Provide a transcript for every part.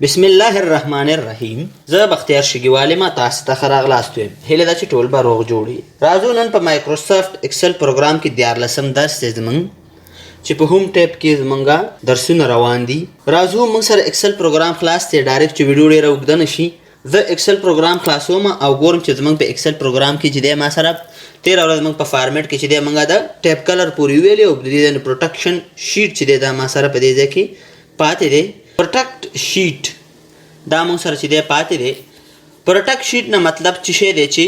بسم الله الرحمن الرحیم. زه بختیار شګیوالی ما تاسو ته ښه راغلاست وایم. هیله ده چې ټول به روغ جوړ وي. راځو نن په مایکروسافټ اکسل پروګرام کې 14 درس دی زموږ چې په هوم ټیب کې زموږ درسونه روان دي. راځو موږ سره اکسل پروګرام خلاص دی ډایرکټ چې ویډیو ډېره اوږده نه شي. زه اکسل پروګرام خلاصوم او ګورم چې زموږ په اکسل پروګرام کې چې دی ما سره تېره ورځ موږ په فارمیټ کې چې دی موږ د ټیب کلر پورې ویلې او د دې د پروټکشن شیټ چې دی دا ما سره په دې ځای کې پاتې دی. پروټکټ شیټ دا مونږ سره چې دی پاتې دی. پروټکټ شیټ نه مطلب څه شی دی چې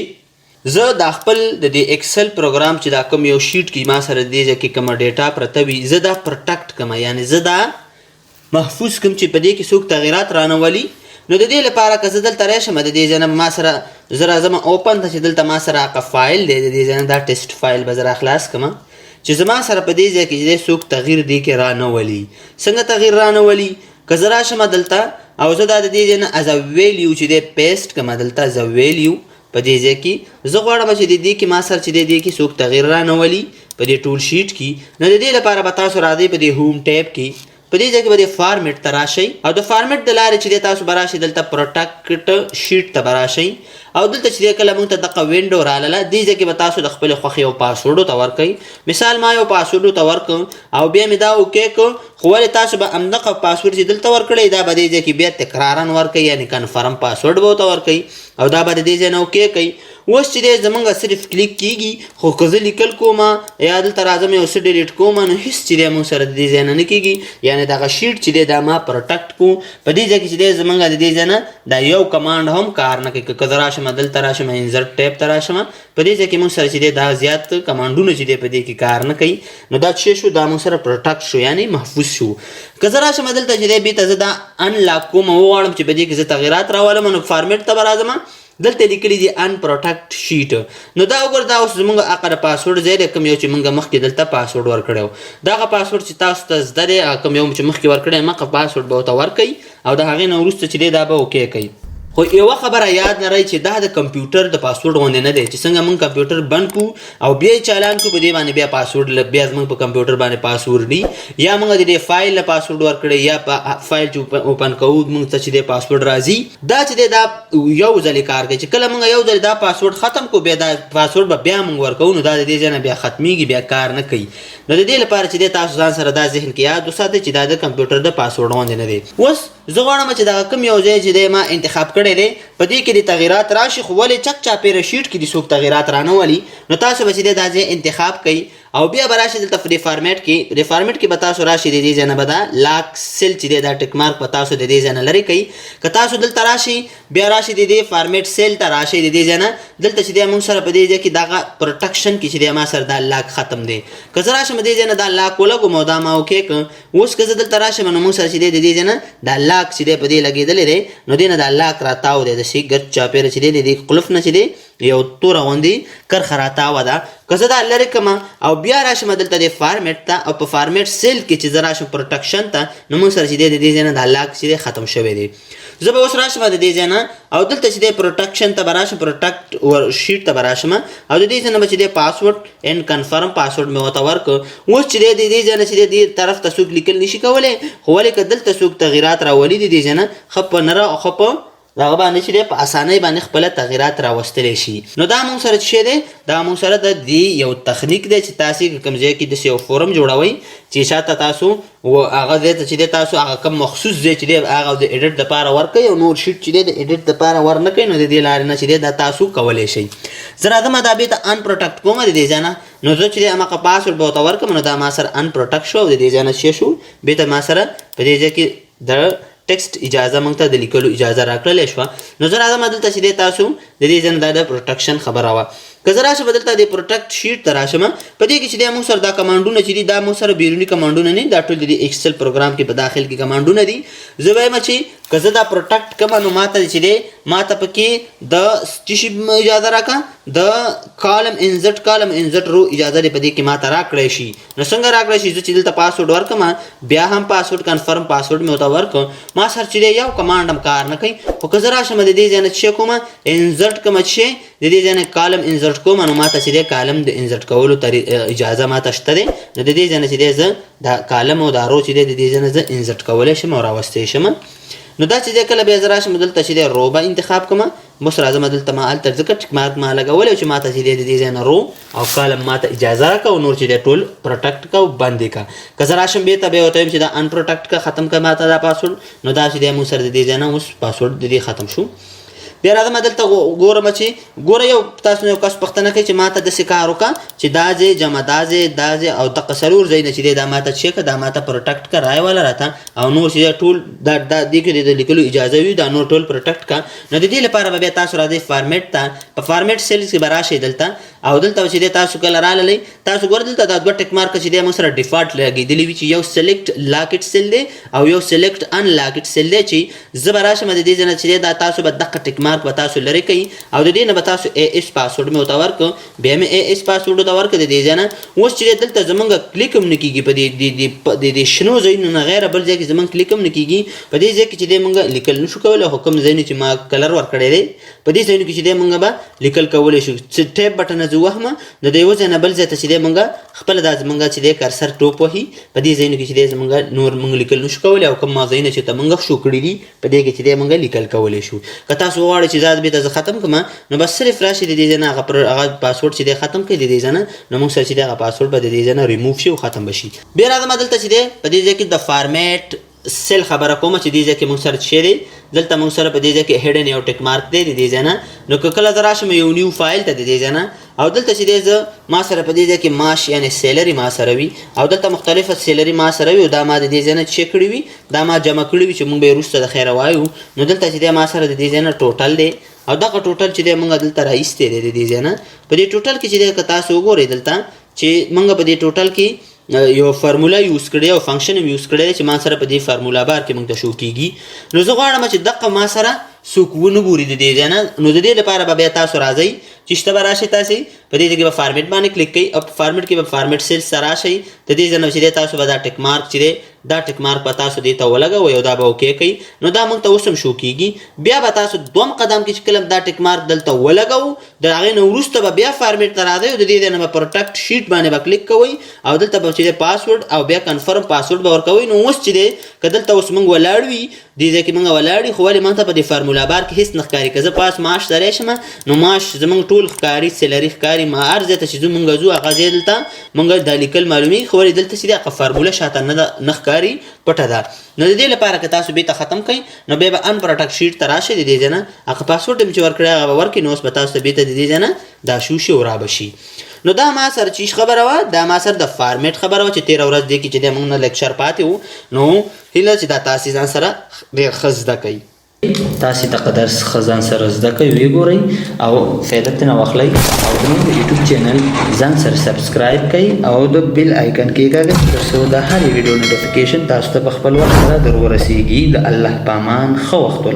زه دا خپل د دې اکسل پروګرام چې دا کوم یو شیټ کې ما سره دې ځای کې کومه ډیټا پرته وي زه دا پروټکټ کوم، یعنې زه دا محفوظ کوم چې په دې کې څوک تغیرات رانولي. نو د دې لپاره که زه دلته راشم د دې ځای نه ما سره زه راځم اوپن ته چې دلته ما سره هغه فایل دی د دې ځای نه دا ټیسټ فایل به زه راخلاص کړم چې زما سره په دې ځای کې چې دی څوک تغییر دې کې رانولي. څنګه تغییر رانولي؟ که زه راشم دلته او زه دا د دې ځای نه از ا ویلیو چې دی پیسټ کړم دلته از ا ویلیو په دې ځای کې زه غواړم چې د دې کې ما سره چې دی دې کې څوک تغییر رانولي په دې ټول شیټ کې. نو د دې لپاره به تاسو راځئ په دې هوم ټیب کې په دې ځای کې به د فارمیټ ته راشئ او د فارمیټ د لارې چې دی تاسو به راشئ دلته پروټکټ شیټ ته به راشئ او دلته چې دی کله موږ ته دغه وینډو رالاله دې ځای کې به تاسو د خپلې خوښې یو پاسورډ ورته ورکئ. مثال ما یو پاسورډ ورته ورکړ او بیا مې دا اوکې کړ، خو ولې تاسو به همدغه پاسورډ چې دلته ورکړئ دا به دې ځای کې بیا تکرارا ورکئ، یعنې کنفرم پاسورډ به ورته ورکئ او دا به د دې ځای نه اوکې کوئ. اوس چې دی زمونږ صرف کلیک کېږي، خو که زه لیکل کوم یا دلته راځم یو څه ډیلیټ کوم نو هېڅ چې دی موږ سره د دې ځای نه نه کېږي، یعنې دغه شیټ چې دی دا ما پروټکټ کو. په دې ځای کې چې دی زمونږ د دې ځای نه دا یو کمانډ هم کار نه کوي. که زه راشم دلته راشم انزرټ ټیب ته راشم په دې ځای کې موږ سره چې دی دا زیات کمانډونه چې دی په دې کې کار نه کوي. نو دا څه شو؟ دا موږ سره پروټکټ شو، یعنې محفوظ شو. که زه راشم دلته چې دی بېرته زه دا انلاک کوم وغواړم چې په دې کې زه تغیرات راولم نو فارمیټ ته به راځم دلته لیکلي دي ان پروټکټ شیټ. نو دا وګوره دا اوس زموږ هغه پاسورډ ځای دی کوم یو چې موږ مخکې دلته پاسورډ ورکړی و. دغه پاسورډ چې تاسو ته زده دی کوم یو چې مخکې ورکړی یم هغه پاسورډ به ورته ورکئ او د هغې نه وروسته چې دی دا به اوکې کوئ. خو یوه خبره یاد لرئ چې دا د کمپیوټر د پاسورډ غوندې نه دی چې څنګه موږ کمپیوټر بند کړو او بیا یې چالان کړو په دې باندې بیا پاسورډ بیا زموږ په کمپیوټر باندې پاسورډ وي یا موږ د دې فایل نه پاسورډ ورکړی یا فایل چې اوپن کوو موږ ته چې دی پاسورډ راځي دا چې دی دا یو ځلې کار کوي. چې کله موږ یو ځلې دا پاسورډ ختم کړو بیا دا پاسورډ به بیا موږ ورکوو نو دا د دې ځای نه بیا ختمیږي، بیا کار نه کوي. نو د دې لپاره چې دی تاسو ځان سره دا ذهن کې یاد وساتئ چې دا د کمپیوټر د پاسورډ غوندې نه دی. اوس زه غواړم چې دغه کوم یو ځای چې دی ما انتخاب کړی دی په دې کې د تغیرات راشي، خو ولې چک چاپېره شیټ کې دې څوک تغیرات رانولي نو تاسو به چې دی دا ځای انتخاب کوئ او بیا به راشي دلته په دې فارمیټ کې د فارمیټ کې به تاسو راشي د دې ځای نه به دا لاک سیل چې دی دا ټک مارک به تاسو د دې ځای نه لرې کوئ. که تاسو دلته راشي بیا راشي د دې فارمیټ سیل ته راشئ د دې ځای نه دلته چې دی موږ سره په دې ځای کې دغه پروټکشن کې چې دی ما سره دا لاک ختم دی. که زه راشم دې ځای نه دا لاک ولګوم او دا ما اوکې کړم اوس که زه دلته راشم نو موږ سره چې دی د دې ځای نه دا لاک چې دی په دې لګېدلی دی نو دې نه دا لاک راتاو دی داسې ګرد چاپېره چې دی د دې قلف نه چې دی یو توره غوندې کرښه راتاوه ده. که زه دا لرې کړم او بیا راشم دلته د فارمیټ ته او په فارمیټ سیل کې چې زه راشم پروټکشن ته نو موږ سره چې دی د دې ځای نه دا لاک چې دی ختم شوی دی. زه به اوس راشم د دې ځای نه او دلته چې دی پروټکشن ته به راشم پروټکټ شیټ ته به راشم او د دې ځای نه به چې دی پاسورډ اینډ کنفرم پاسورډ مې ورته ورکړ. اوس چې دی د دې ځای نه چې دی دې طرف ته څوک لیکل نشي کولی، خو ولې که دلته څوک تغیرات راولي د دې ځای نه ښه په نره ښه په دغه باندې چې دی په اسانۍ باندې خپله تغیرات راوستلی شي. نو دا موږ سره څه شی دی؟ دا موږ سره د دې یو تخنیک دی چې تاسې کوم ځای کې داسې یو فورم جوړوئ چې شاته تاسو هغه ځای ته چې دی تاسو هغه کوم مخصوص ځای چې دی هغه د ایډیټ دپاره ورکوئ او نور شیټ چې دی د ایډیټ دپاره ور نه کوئ نو د دې لارې نه چې دی دا تاسو کولی شئ. زه راځم دا بېرته ان پروټکټ کوم د دې ځای نه نو زه چې دی هماغه پاسورډ به ورته ورکړم نو دا ما سره ان پروټکټ شو او د دې ځای نه څه شو بېرته ما سره په دې ځای کې د ټیکسټ اجازه موږ ته د لیکلو اجازه راکړلی شوه. نو زه راځم دلته چې دی تاسو د دې ځای نه دا د پروټکشن خبره وه. که زه راشم دلته د پروټکټ شیټ ته راشم په دې کې چې دی موږ سره دا کمانډونه چې دي دا موږ سره بیروني کمانډونه نه دي، دا ټول د اکسل پروګرام کې په داخل کې کمانډونه دي. زه وایم چې که زه دا پروټکټ کوم نو ماته چې دی ماته پکې د څه شي اجازه راکړه د کالم انزرټ رو اجازه دی په دې کې ماته راکړی شي. نو څنګه راکړی شي؟ زه چې دلته پاسورډ ورکړم بیا هم پاسورډ کنفرم پاسورډ مې ورته ورکړم ما سره چې دی یو کمانډ هم کار نه کوي. خو که زه راشم د دې ځای نه څه کوم انزرټ کوم چې د دې ځای نه کالم انزرټ کوم نو ماته چې دی کالم د انزرټ کولو اجازه ماته شته دی. نو د دې ځای نه چې دی زه دا کالم او دا رو چې دی د دې ځای نه زه انزرټ کولی شم او راوستی شم. نو دا چې دی کله بیا زه راشم دلته چې دی رو به انتخاب کړم بس راځم دلته ما هلته ځکه ټیک مارک ما لګولی چې ما ته چې دی د دې ځای نه رو او کالم ما ته اجازه راکړه او نور چې دی ټول پروټکټ کړه او بند یې کړه که زه راشم بېرته بیا ورته وایم چې دا ان پروټکټ کړه ختم کړه ما ته دا پاسورډ نو دا چې دی موږ سره د دې ځای نه اوس پاسورډ د دې ختم شو بیا راځم دلته ګورم چې ګوره یو تاسو یو کس پوښتنه کوي چې ما ته داسې کار وکړه چې دا ځای جمع دا ځای او دغه څلور ځایونه چې دی دا ما ته چک کړه دا ما ته پروټکټ کړه رایه والا راته او نور چې ټول دا دې کې د لیکلو اجازه وي دا نور ټول پروټکټ کړه نو د دې لپاره به بیا تاسو راځئ فارمیټ ته په فارمیټ سیلز کې به راشئ دلته او دلته چې دی تاسو کله راغلی تاسو ګوره دلته دا دوه ټک مارک چې دی موږ سره ډیفالټ لګېدلي وي چې یو سلیکټ لاکټ سیل دی او یو سلیکټ ان لاکټ سیل دی چې زه به راشم د دې ځای نه چې دی دا تاسو به دغه ټک مارک به تاسو لرې کوي او د دې نه به تاسو اے ایس پاسورډ مې ورته ورکړو بیا مې اے ایس پاسورډ ورته ورکړه د دې ځای نه اوس چې دلته زمونږ کلیک هم نه کېږي په دې شنو ځایونو نه غیره بل ځای کې زمونږ کلیک هم نه کېږي په دې ځای کې چې دی مونږ لیکل نشو کولی خو کوم ځایونه چې ما کلر ورکړی دی په دې ځایونو کې چې دی مونږ به لیکل کولی شو چې ټیپ بټن زه وهمه د د یو ځای نه بل ځای ته چې دی مونږ خپله دا زمونږ چې دی کرسر ټوپ وهي په دې ځایونو کې چې دی زمونږ نور مونږ لیکل نشو کولی او کوم ځایونه چې ته مونږ شو کړي دي په دې کې چې دی مونږ لیکل کولی شو که تاسو غواړئ چې دا بېرته زه ختم کړم نو بس صرف راشي د دې ځای نه هغه پاسورډ چې دی ختم کړئ د دې ځای نه نو موږ سره چې دی هغه پاسورډ به د دې ځای نه ریموف شي او ختم به شي بیا راځم دلته چې دی په دې ځای کې د فارمیټ سیل خبره کومه چې دې ځای کې موږ سره څه دی دلته موږ سره په دې ځای کې هیډن یو ټک مارک دی د دې ځای نه نو که کله زه راشم یو نیو فایل ته د دې ځای نه او دلته چې دی زه ما سره په دې ځای کې معاش یعنې سیلري ما سره وي او دلته مختلفه سیلري ما سره وي او دا ما د دې ځای نه چک کړي وي دا ما جمع کړي وي چې موږ به یې وروسته د خیره وایو نو دلته چې دی ما سره د دې ځای نه ټوټل دی او دغه ټوټل چې دی موږ دلته راایستی دی د دې ځای نه په دې ټوټل کې چې دی که تاسو وګورئ دلته چې موږ په دې ټوټل کې یو فارمولا یوز کړی او فنکشن هم یوز کړی چې ما سره په دې فارمولا بار کې موږ ته شو کېږي نو زه غواړم چې دغه ما سره څوک ونه ګوري د دې ځای نه نو د دې لپاره به بیا تاسو راځئ چې شته به راشئ تاسې په دې ځای کې به فارمیټ باندې کلیک کوئ او په فارمیټ کې به فارمیټ سیلز ته راشئ د دې ځای نه چې دی تاسو به دا ټک مارک چې دی دا ټک مارک به تاسو دې ته ولګوئ او دا به اوکې کوئ نو دا موږ ته اوس هم شو کېږي بیا به تاسو دوم قدم کې چې کله دا ټک مارک دلته ولګوو د هغې نه وروسته به بیا فارمیټ ته راځئ او د دې ځای نه به پروټکټ شیټ باندې به کلیک کوئ او دلته به چې دی پاسورډ او بیا کنفرم پاسورډ به ورکوئ نو اوس چې دی که دلته اوس موږ ولاړ وي دې ځای کې موږ ولاړ یو خو ولې ما ته په دې فارمولا بار کې هېڅ نه ښکاري که زه پاس معاش سره شم نو معاش زموږ ټول ښکاري سیلري ښکاري ما هر ځای ته چې زه موږ ځو هغه ځای دلته موږ دا لیکل معلومېږي خو ولې دلته چې دی هغه فارموله شاته نه ښکاري پټه ده نو د دې لپاره که تاسو بېرته ختم کړئ نو بیا به ان پروټکټ شیټ ته راشئ د دې ځای نه هغه پاسورډ هم چې ورکړی هغه به ورکړي نو اوس به تاسو ته بېرته د دې ځای نه دا شو شي او را به شي نو دا ما سره چې خبره وه دا ما سره د فارمیټ خبره وه چې تېره ورځ دی کې چې دی موږ نه لیکچر پاتې وو نو هیله چې دا تاسې ځان سره ډېر ښه زده کوئ تاسې دغه درس ښه ځان سره زده کوئ ویې ګورئ او فایده ترېنه واخلئ او زموږ د یوټیوب چینل ځان سره سبسکرایب کړئ او د بیل آیکن کې کېږئ تر څو د هرې ویډیو نوټیفیکیشن تاسو ته په خپل وخت سره در ورسیږي د الله په امان ښه وخت